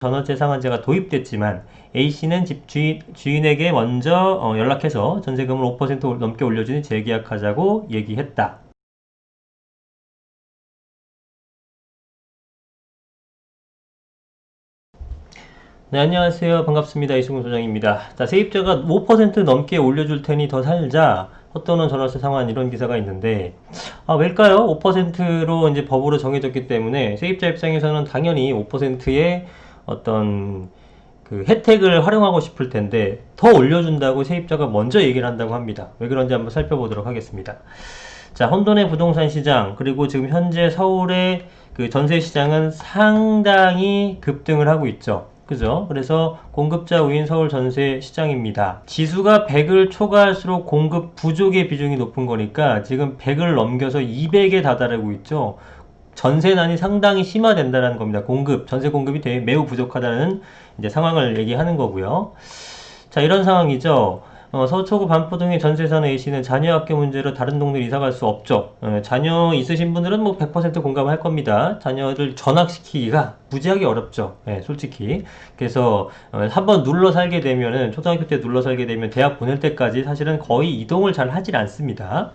전월세 상한제가 도입됐지만 A씨는 집 주인에게 먼저 연락해서 전세금을 5% 넘게 올려주니 재계약하자고 얘기했다. 네, 안녕하세요. 반갑습니다. 이승훈 소장입니다. 자, 세입자가 5% 넘게 올려줄 테니 더 살자. 헛도는 전월세 상한 이런 기사가 있는데, 왜일까요? 5%로 이제 법으로 정해졌기 때문에 세입자 입장에서는 당연히 5%의 어떤 그 혜택을 활용하고 싶을 텐데 더 올려준다고 세입자가 먼저 얘기를 한다고 합니다. 왜 그런지 한번 살펴보도록 하겠습니다. 자, 혼돈의 부동산 시장, 그리고 지금 현재 서울의 그 전세 시장은 상당히 급등을 하고 있죠. 그죠? 그래서 공급자 우인 서울 전세 시장입니다. 지수가 100을 초과할수록 공급 부족의 비중이 높은 거니까 지금 100을 넘겨서 200에 다다르고 있죠. 전세난이 상당히 심화된다는 겁니다. 전세 공급이 매우 부족하다는 이제 상황을 얘기하는 거고요. 자, 이런 상황이죠. 서초구 반포동의 전세 사는 A씨는 자녀 학교 문제로 다른 동네로 이사 갈 수 없죠. 자녀 있으신 분들은 뭐 100% 공감할 겁니다. 자녀를 전학시키기가 무지하게 어렵죠. 솔직히. 그래서 한번 눌러 살게 되면은 초등학교 때 눌러 살게 되면 대학 보낼 때까지 사실은 거의 이동을 잘 하질 않습니다.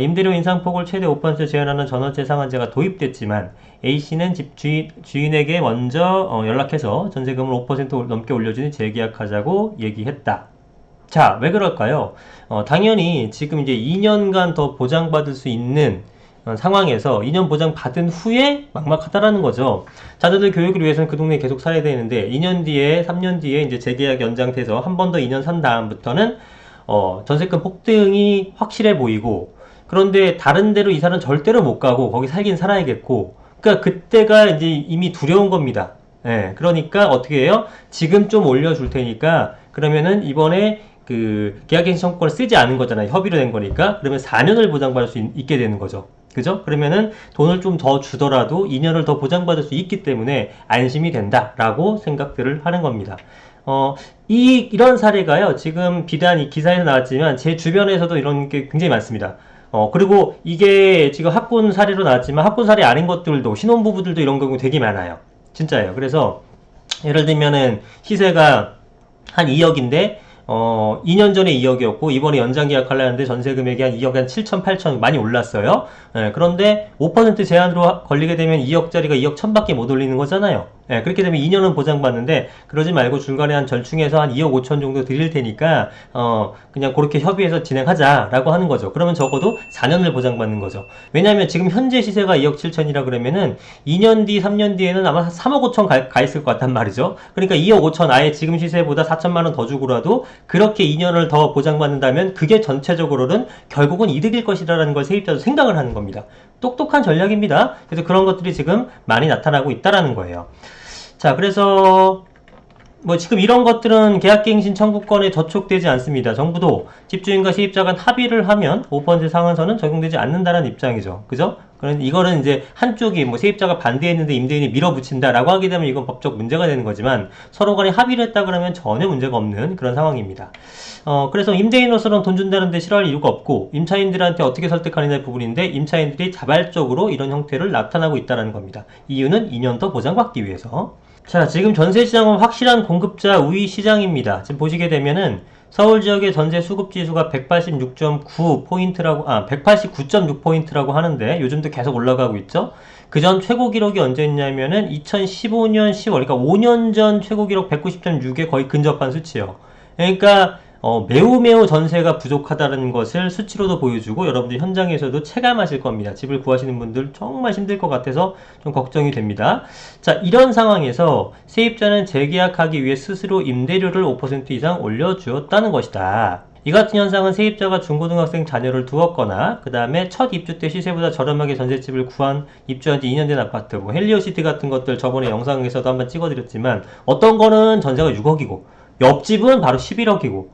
임대료 인상폭을 최대 5% 제한하는 전월세 상한제가 도입됐지만 A씨는 집 주인에게 먼저 연락해서 전세금을 5% 넘게 올려주니 재계약하자고 얘기했다. 자, 왜 그럴까요? 당연히 지금 이제 2년간 더 보장받을 수 있는 상황에서 2년 보장 받은 후에 막막하다라는 거죠. 자녀들 교육을 위해서는 그 동네에 계속 살아야 되는데 2년 뒤에, 3년 뒤에 이제 재계약 연장돼서 한 번 더 2년 산 다음부터는 전세금 폭등이 확실해 보이고, 그런데 다른 데로 이사는 절대로 못 가고 거기 살긴 살아야겠고, 그러니까 그때가 이제 이미 두려운 겁니다. 그러니까 어떻게 해요? 지금 좀 올려줄 테니까 그러면은 이번에 그 계약갱신 청구권을 쓰지 않은 거잖아요. 협의로 된 거니까. 그러면 4년을 보장받을 수 있게 되는 거죠. 그죠? 그러면은 돈을 좀 더 주더라도 2년을 더 보장받을 수 있기 때문에 안심이 된다라고 생각들을 하는 겁니다. 이런 사례가요, 지금 비단 이 기사에서 나왔지만 제 주변에서도 이런 게 굉장히 많습니다. 그리고 이게 지금 학군 사례로 나왔지만 학군 사례 아닌 것들도, 신혼부부들도 이런 경우 되게 많아요. 진짜예요. 그래서 예를 들면은 시세가 한 2억인데 2년 전에 2억이었고 이번에 연장 계약하려는데 전세 금액이 한 2억 한 7천, 8천 많이 올랐어요. 그런데 5% 제한으로 걸리게 되면 2억짜리가 2억 1천밖에 못 올리는 거잖아요. 그렇게 되면 2년은 보장받는데 그러지 말고 중간에 한 절충해서 한 2억 5천 정도 드릴 테니까 그냥 그렇게 협의해서 진행하자라고 하는 거죠. 그러면 적어도 4년을 보장받는 거죠. 왜냐하면 지금 현재 시세가 2억 7천이라 그러면은 2년 뒤, 3년 뒤에는 아마 3억 5천 가 있을 것 같단 말이죠. 그러니까 2억 5천 아예 지금 시세보다 4천만 원 더 주고라도 그렇게 2년을 더 보장받는다면 그게 전체적으로는 결국은 이득일 것이라는 걸 세입자도 생각을 하는 겁니다. 똑똑한 전략입니다. 그래서 그런 것들이 지금 많이 나타나고 있다라는 거예요. 자, 그래서 뭐 지금 이런 것들은 계약갱신 청구권에 저촉되지 않습니다. 정부도 집주인과 세입자 간 합의를 하면 5% 상한선은 적용되지 않는다는 입장이죠. 그죠? 그런 이거는 이제 한쪽이 뭐 세입자가 반대했는데 임대인이 밀어붙인다라고 하게 되면 이건 법적 문제가 되는 거지만 서로 간에 합의를 했다 그러면 전혀 문제가 없는 그런 상황입니다. 그래서 임대인으로서는 돈 준다는데 싫어할 이유가 없고 임차인들한테 어떻게 설득하느냐의 부분인데 임차인들이 자발적으로 이런 형태를 나타나고 있다는 겁니다. 이유는 2년 더 보장받기 위해서. 자, 지금 전세시장은 확실한 공급자 우위 시장입니다. 지금 보시게 되면은 서울 지역의 전세 수급 지수가 186.9포인트라고, 189.6포인트라고 하는데 요즘도 계속 올라가고 있죠. 그 전 최고 기록이 언제였냐면은 2015년 10월, 그러니까 5년 전 최고 기록 190.6에 거의 근접한 수치예요. 그러니까 매우 전세가 부족하다는 것을 수치로도 보여주고 여러분들 현장에서도 체감하실 겁니다. 집을 구하시는 분들 정말 힘들 것 같아서 좀 걱정이 됩니다. 자, 이런 상황에서 세입자는 재계약하기 위해 스스로 임대료를 5% 이상 올려주었다는 것이다. 이 같은 현상은 세입자가 중고등학생 자녀를 두었거나 그 다음에 첫 입주 때 시세보다 저렴하게 전셋집을 입주한 지 2년 된 아파트, 뭐 헬리오시티 같은 것들 저번에 영상에서도 한번 찍어드렸지만 어떤 거는 전세가 6억이고 옆집은 바로 11억이고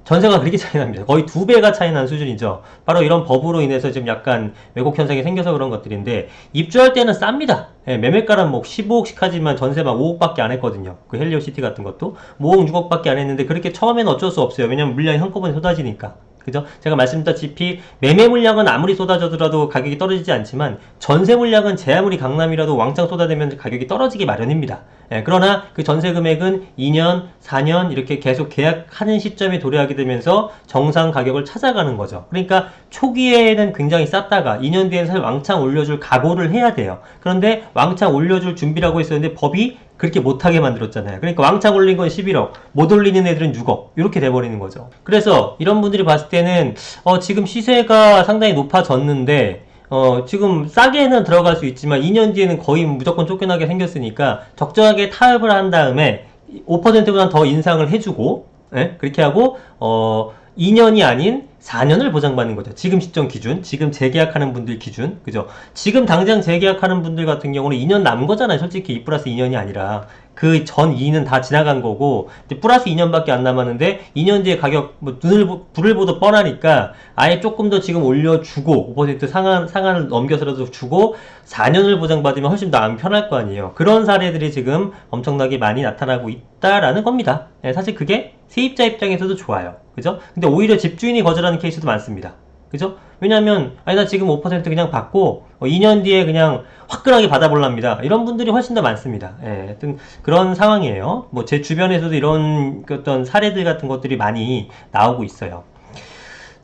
전세가 그렇게 차이 납니다. 거의 2배가 차이 나는 수준이죠. 바로 이런 법으로 인해서 지금 약간 왜곡 현상이 생겨서 그런 것들인데 입주할 때는 쌉니다. 매매가는 뭐 15억씩 하지만 전세만 5억밖에 안 했거든요. 그 헬리오시티 같은 것도 5억 6억밖에 안 했는데 그렇게 처음에는 어쩔 수 없어요. 왜냐면 물량이 한꺼번에 쏟아지니까. 그죠? 제가 말씀드렸다시피 매매 물량은 아무리 쏟아져더라도 가격이 떨어지지 않지만 전세 물량은 제 아무리 강남이라도 왕창 쏟아내면 가격이 떨어지기 마련입니다. 예, 그러나 그 전세 금액은 2년, 4년 이렇게 계속 계약하는 시점에 도래하게 되면서 정상 가격을 찾아가는 거죠. 그러니까 초기에는 굉장히 쌌다가 2년 뒤에는 사실 왕창 올려줄 각오를 해야 돼요. 그런데 왕창 올려줄 준비라고 했었는데 법이 그렇게 못하게 만들었잖아요. 그러니까 왕창 올린 건 11억, 못 올리는 애들은 6억 이렇게 돼버리는 거죠. 그래서 이런 분들이 봤을 때는 지금 시세가 상당히 높아졌는데 지금 싸게는 들어갈 수 있지만 2년 뒤에는 거의 무조건 쫓겨나게 생겼으니까 적정하게 타협을 한 다음에 5%보다 더 인상을 해주고, 예? 그렇게 하고 2년이 아닌 4년을 보장받는 거죠. 지금 시점 기준, 지금 재계약하는 분들 기준, 그죠? 지금 당장 재계약하는 분들 같은 경우는 2년 남은 거잖아요. 솔직히 2 플러스 2년이 아니라 그 전 2는 다 지나간 거고 이제 플러스 2년밖에 안 남았는데 2년 뒤에 가격 뭐 불을 보듯 뻔하니까 아예 조금 더 지금 올려주고 5% 상한을 넘겨서라도 주고 4년을 보장받으면 훨씬 더 마음 편할 거 아니에요. 그런 사례들이 지금 엄청나게 많이 나타나고 있다라는 겁니다. 네, 사실 그게 세입자 입장에서도 좋아요. 그죠? 근데 오히려 집주인이 거절하는 케이스도 많습니다. 그죠? 왜냐면 아니 나 지금 5% 그냥 받고 2년 뒤에 그냥 화끈하게 받아볼랍니다. 이런 분들이 훨씬 더 많습니다. 예, 하여튼 그런 상황이에요. 뭐 제 주변에서도 이런 어떤 사례들 같은 것들이 많이 나오고 있어요.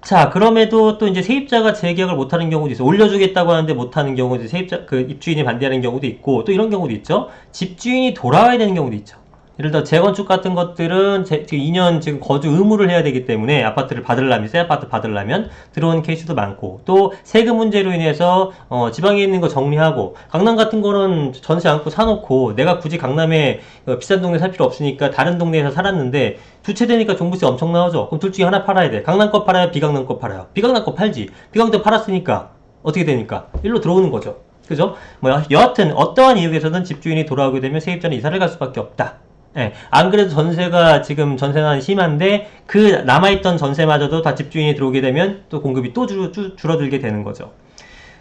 자, 그럼에도 또 이제 세입자가 재계약을 못하는 경우도 있어요. 올려주겠다고 하는데 못하는 경우도 세입자 그 입주인이 반대하는 경우도 있고 또 이런 경우도 있죠. 집주인이 돌아와야 되는 경우도 있죠. 예를 들어 재건축 같은 것들은 지금 2년 지금 거주 의무를 해야 되기 때문에 아파트를 받으려면 새 아파트 받으려면 들어오는 케이스도 많고 또 세금 문제로 인해서 지방에 있는 거 정리하고 강남 같은 거는 전세 안고 사놓고 내가 굳이 강남에 비싼 동네 살 필요 없으니까 다른 동네에서 살았는데 두 채 되니까 종부세 엄청 나오죠. 그럼 둘 중에 하나 팔아야 돼. 강남 거 팔아요, 비강남 거 팔아요. 비강남 거 팔지. 비강남 팔았으니까 어떻게 되니까 일로 들어오는 거죠. 그죠? 뭐 여하튼 어떠한 이유에서든 집주인이 돌아오게 되면 세입자는 이사를 갈 수밖에 없다. 예, 안 그래도 전세가 지금 전세난이 심한데 그 남아있던 전세마저도 다 집주인이 들어오게 되면 또 공급이 또 줄어들게 되는 거죠.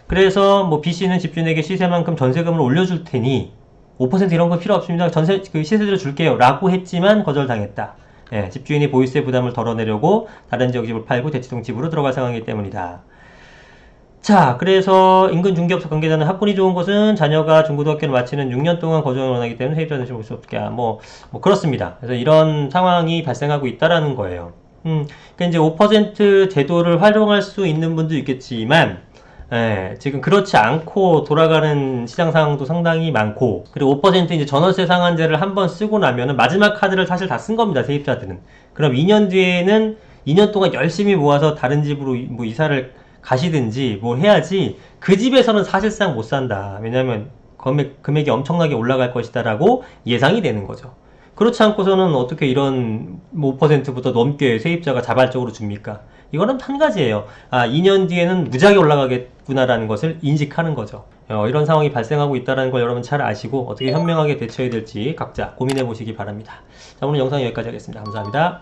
그래서 뭐 B씨는 집주인에게 시세만큼 전세금을 올려줄 테니 5% 이런 거 필요 없습니다. 전세 그 시세대로 줄게요 라고 했지만 거절당했다. 예, 집주인이 보유세 부담을 덜어내려고 다른 지역 집을 팔고 대치동 집으로 들어갈 상황이기 때문이다. 자, 그래서 인근 중개업소 관계자는 학군이 좋은 곳은 자녀가 중고등학교를 마치는 6년 동안 거주를 원하기 때문에 세입자 대신 볼 수 없게. 뭐 그렇습니다. 그래서 이런 상황이 발생하고 있다라는 거예요. 그러니까 이제 5% 제도를 활용할 수 있는 분도 있겠지만, 지금 그렇지 않고 돌아가는 시장 상황도 상당히 많고, 그리고 5% 이제 전월세 상한제를 한번 쓰고 나면은 마지막 카드를 사실 다 쓴 겁니다, 세입자들은. 그럼 2년 뒤에는 2년 동안 열심히 모아서 다른 집으로 뭐 이사를 가시든지 뭘 해야지 그 집에서는 사실상 못 산다. 왜냐면 금액이 엄청나게 올라갈 것이다 라고 예상이 되는 거죠. 그렇지 않고서는 어떻게 이런 5%보다 넘게 세입자가 자발적으로 줍니까? 이거는 한 가지예요. 2년 뒤에는 무지하게 올라가겠구나라는 것을 인식하는 거죠. 이런 상황이 발생하고 있다는 걸 여러분 잘 아시고 어떻게 현명하게 대처해야 될지 각자 고민해 보시기 바랍니다. 자, 오늘 영상 여기까지 하겠습니다. 감사합니다.